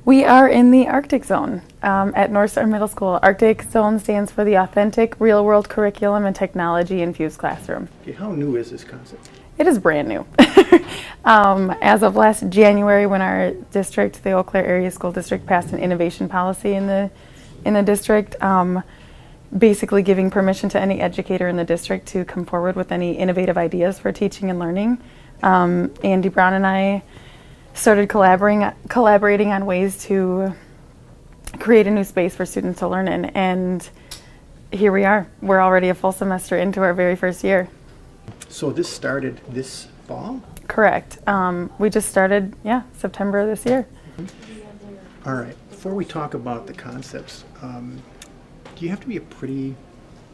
We are in the Arctic Zone at Northstar Middle School. Arctic Zone stands for the Authentic Real-World Curriculum and Technology Infused Classroom. Okay, how new is this concept? It is brand new. As of last January, when our district, the Eau Claire Area School District, passed an innovation policy in the district, basically giving permission to any educator in the district to come forward with any innovative ideas for teaching and learning. Andy Brown and I started collaborating on ways to create a new space for students to learn in, and here we are. We're already a full semester into our very first year. So this started this fall? Correct. We just started, September of this year. Mm-hmm. All right. Before we talk about the concepts, do you have to be a pretty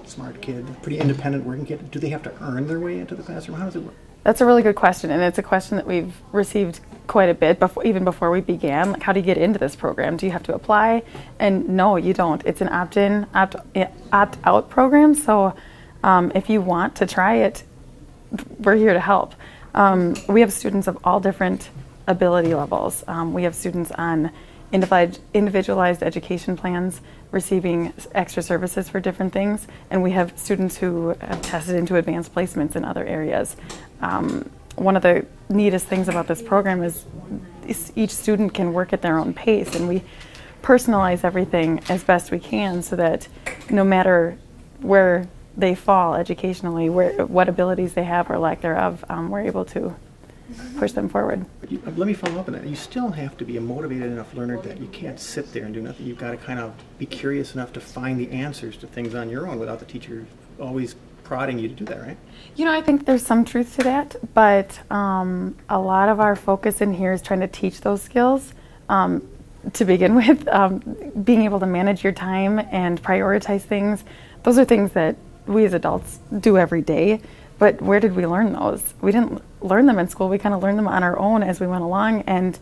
smart kid, pretty independent working kid? Do they have to earn their way into the classroom? How does it work? That's a really good question, and it's a question that we've received quite a bit, even before we began. Like, how do you get into this program? Do you have to apply? And no, you don't. It's an opt-in, opt-out program, so if you want to try it, we're here to help. We have students of all different ability levels. We have students on individualized education plans, receiving extra services for different things, and we have students who have tested into advanced placements in other areas. One of the neatest things about this program is each student can work at their own pace, and we personalize everything as best we can so that no matter where they fall educationally, what abilities they have or lack thereof, we're able to push them forward. Let me follow up on that. You still have to be a motivated enough learner that you can't sit there and do nothing. You've got to kind of be curious enough to find the answers to things on your own without the teacher always prodding you to do that, right? You know, I think there's some truth to that, but a lot of our focus in here is trying to teach those skills to begin with. Being able to manage your time and prioritize things, those are things that we as adults do every day. But where did we learn those? We didn't learn them in school. We kind of learned them on our own as we went along. And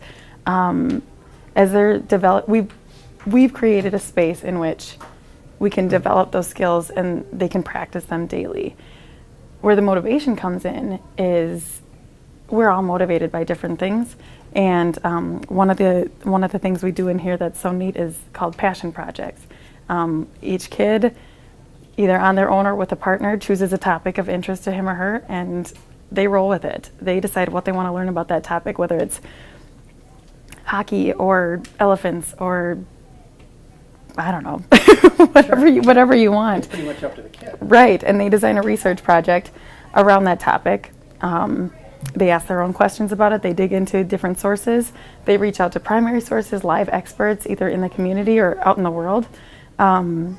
as they're developed, we've created a space in which we can develop those skills and they can practice them daily. Where the motivation comes in is we're all motivated by different things. And one of the things we do in here that's so neat is called passion projects. Each kid, either on their own or with a partner, chooses a topic of interest to him or her, and they roll with it. They decide what they want to learn about that topic, whether it's hockey or elephants or, I don't know, whatever you want. It's pretty much up to the kid. Right, and they design a research project around that topic. They ask their own questions about it. They dig into different sources. They reach out to primary sources, live experts, either in the community or out in the world. And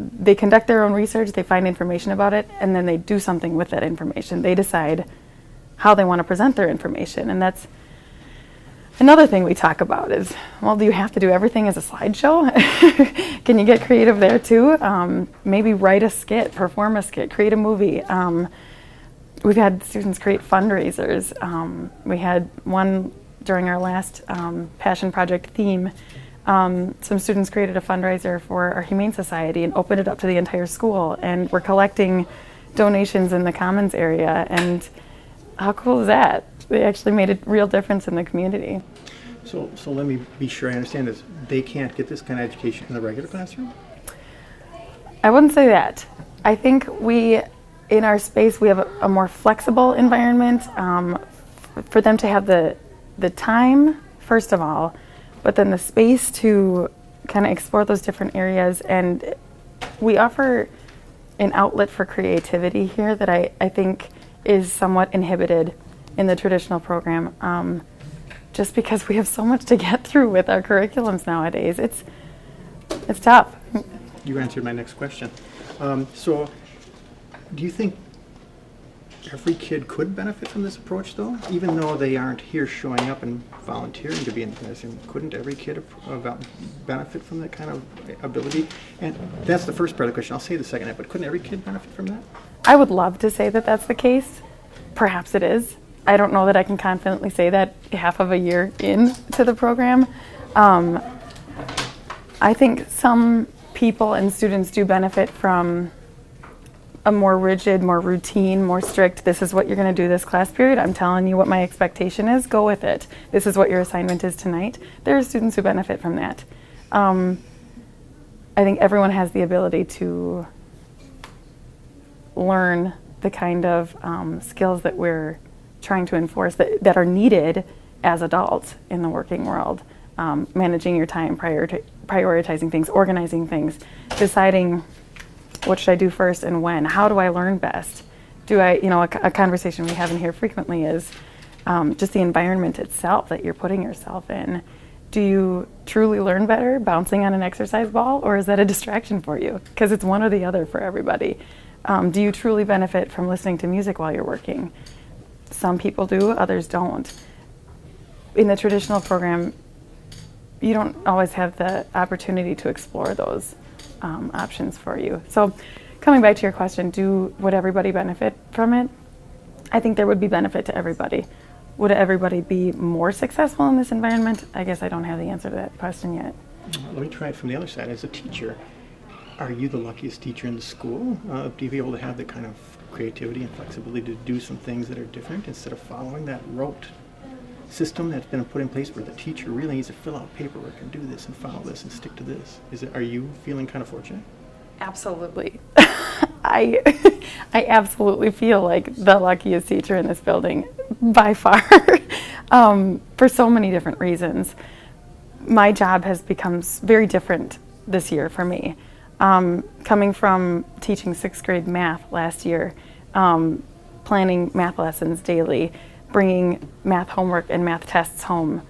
they conduct their own research, they find information about it, and then they do something with that information. They decide how they want to present their information, and that's another thing we talk about is, well, do you have to do everything as a slideshow? Can you get creative there too? Maybe write a skit, perform a skit, create a movie. We've had students create fundraisers. We had one during our last Passion Project theme. Some students created a fundraiser for our Humane Society and opened it up to the entire school, and we're collecting donations in the Commons area, and how cool is that? They actually made a real difference in the community. So let me be sure I understand this. They can't get this kind of education in the regular classroom? I wouldn't say that. I think in our space, we have a more flexible environment for them to have the time, first of all, but then the space to kind of explore those different areas. And we offer an outlet for creativity here that I think is somewhat inhibited in the traditional program, just because we have so much to get through with our curriculums nowadays. It's tough. You answered my next question. So do you think every kid could benefit from this approach, though? Even though they aren't here showing up and volunteering to be in the classroom, couldn't every kid benefit from that kind of ability? And that's the first part of the question. I'll say the second half, but couldn't every kid benefit from that? I would love to say that that's the case. Perhaps it is. I don't know that I can confidently say that half of a year into the program. I think some people and students do benefit from a more rigid, more routine, more strict, this is what you're going to do this class period, I'm telling you what my expectation is, go with it. This is what your assignment is tonight. There are students who benefit from that. I think everyone has the ability to learn the kind of skills that we're trying to enforce that are needed as adults in the working world. Managing your time, prioritizing things, organizing things, deciding what should I do first and when, how do I learn best? A conversation we have in here frequently is just the environment itself that you're putting yourself in. Do you truly learn better bouncing on an exercise ball, or is that a distraction for you? Because it's one or the other for everybody. Do you truly benefit from listening to music while you're working? Some people do, others don't. In the traditional program, you don't always have the opportunity to explore those options for you. So coming back to your question, would everybody benefit from it? I think there would be benefit to everybody. Would everybody be more successful in this environment? I guess I don't have the answer to that question yet. Let me try it from the other side. As a teacher, are you the luckiest teacher in the school? Do you be able to have the kind of creativity and flexibility to do some things that are different instead of following that rote system that's been put in place where the teacher really needs to fill out paperwork and do this and follow this and stick to this? Are you feeling kind of fortunate? Absolutely. I absolutely feel like the luckiest teacher in this building by far for so many different reasons. My job has become very different this year for me. Coming from teaching 6th grade math last year, planning math lessons daily, bringing math homework and math tests home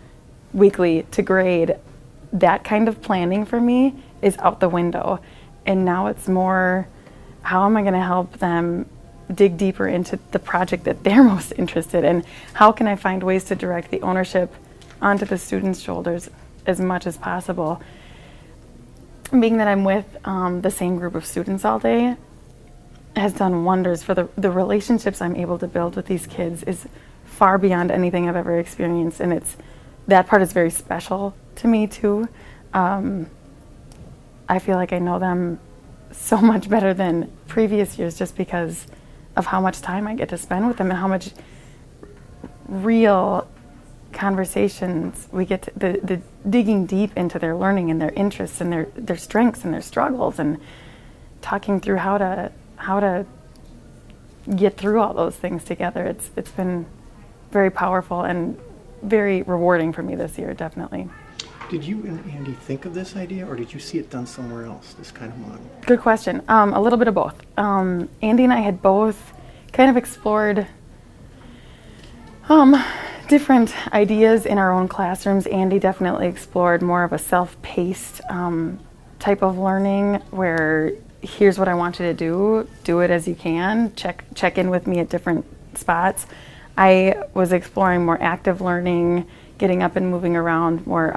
weekly to grade, that kind of planning for me is out the window. And now it's more, how am I going to help them dig deeper into the project that they're most interested in? How can I find ways to direct the ownership onto the students' shoulders as much as possible? Being that I'm with the same group of students all day has done wonders for the relationships I'm able to build with these kids is far beyond anything I've ever experienced, and that part is very special to me too. I feel like I know them so much better than previous years just because of how much time I get to spend with them and how much real conversations we get to, the digging deep into their learning and their interests and their strengths and their struggles, and talking through how to get through all those things together. It's been very powerful and very rewarding for me this year, definitely. Did you and Andy think of this idea, or did you see it done somewhere else, this kind of model? Good question. A little bit of both. Andy and I had both kind of explored different ideas in our own classrooms. Andy definitely explored more of a self-paced type of learning where here's what I want you to do it as you can, check in with me at different spots. I was exploring more active learning, getting up and moving around, more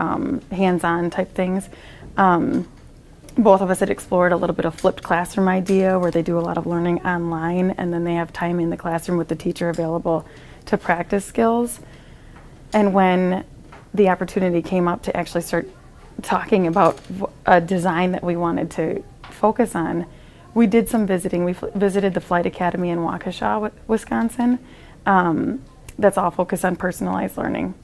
hands-on type things. Both of us had explored a little bit of flipped classroom idea where they do a lot of learning online and then they have time in the classroom with the teacher available to practice skills. And when the opportunity came up to actually start talking about a design that we wanted to focus on, we did some visiting. We visited the Flight Academy in Waukesha, Wisconsin. That's all focused on personalized learning.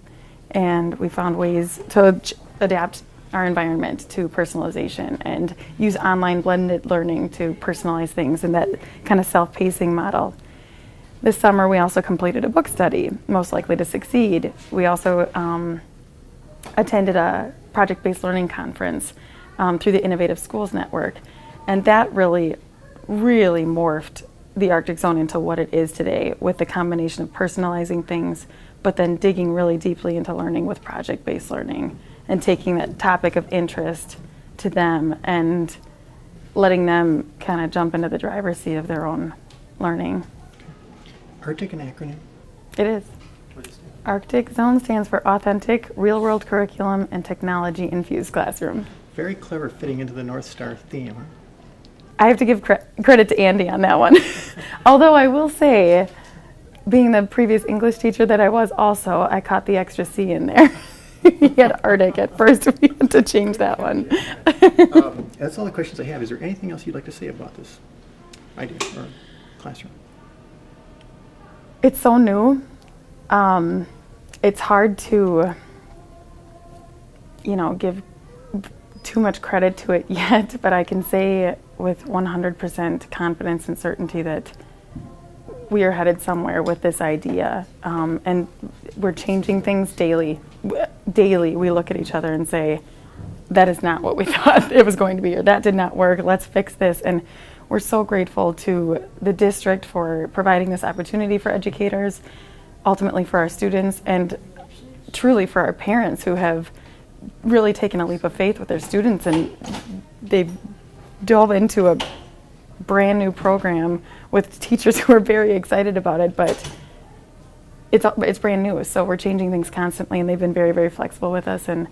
And we found ways to adapt our environment to personalization and use online blended learning to personalize things in that kind of self-pacing model. This summer we also completed a book study, Most Likely to Succeed. We also attended a project-based learning conference through the Innovative Schools Network. And that really, really morphed the Arctic Zone into what it is today, with the combination of personalizing things, but then digging really deeply into learning with project-based learning and taking that topic of interest to them and letting them kind of jump into the driver's seat of their own learning. Arctic an acronym? It is. What is it? Arctic Zone stands for Authentic, Real-World Curriculum and Technology-Infused Classroom. Very clever, fitting into the Northstar theme, huh? I have to give credit to Andy on that one. Although I will say, being the previous English teacher that I was also, I caught the extra C in there. He had Arctic at first. We had to change that one. That's all the questions I have. Is there anything else you'd like to say about this? idea or classroom? It's so new. It's hard to, give too much credit to it yet, but I can say with 100% confidence and certainty that we are headed somewhere with this idea, and we're changing things daily. Daily, we look at each other and say, that is not what we thought it was going to be, or that did not work, let's fix this. And we're so grateful to the district for providing this opportunity for educators, ultimately for our students, and truly for our parents who have really taken a leap of faith with their students, and they've dove into a brand new program with teachers who are very excited about it, but it's brand new, so we're changing things constantly, and they've been very, very flexible with us, and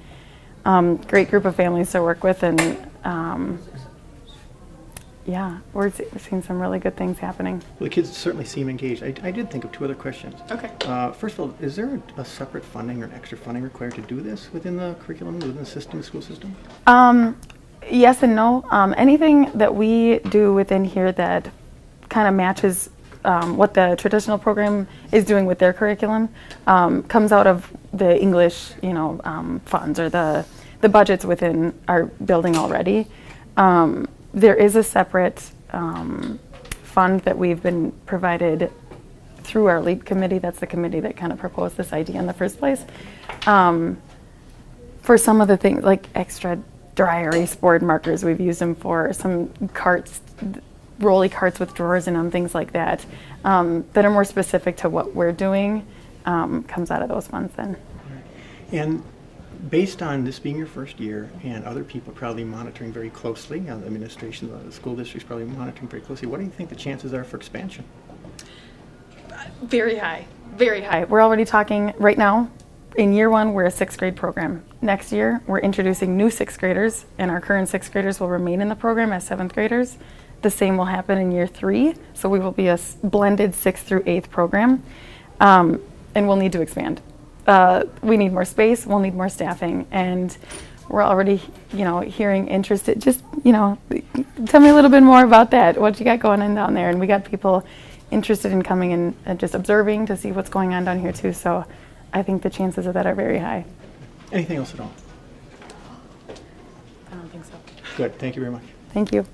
great group of families to work with, and yeah, we're seeing some really good things happening. Well, the kids certainly seem engaged. I did think of two other questions. Okay. First of all, is there a separate funding or extra funding required to do this within the curriculum, within the system, the school system? Yes and no. Anything that we do within here that kind of matches what the traditional program is doing with their curriculum comes out of the English, funds or the budgets within our building already. There is a separate fund that we've been provided through our LEAP committee. That's the committee that kind of proposed this idea in the first place. For some of the things like extra dry erase board markers, we've used them for some carts, rolly carts with drawers in them, things like that, that are more specific to what we're doing, comes out of those funds then. And based on this being your first year and other people probably monitoring very closely, the administration, the school district's probably monitoring very closely, what do you think the chances are for expansion? Very high, very high. We're already talking right now. In year one, we're a 6th grade program. Next year, we're introducing new 6th graders, and our current 6th graders will remain in the program as 7th graders. The same will happen in year 3, so we will be a blended 6th through 8th program, and we'll need to expand. We need more space, we'll need more staffing, and we're already, hearing interest. Just, tell me a little bit more about that. What you got going on down there? And we got people interested in coming in and just observing to see what's going on down here too. So I think the chances of that are very high. Anything else at all? I don't think so. Good. Thank you very much. Thank you.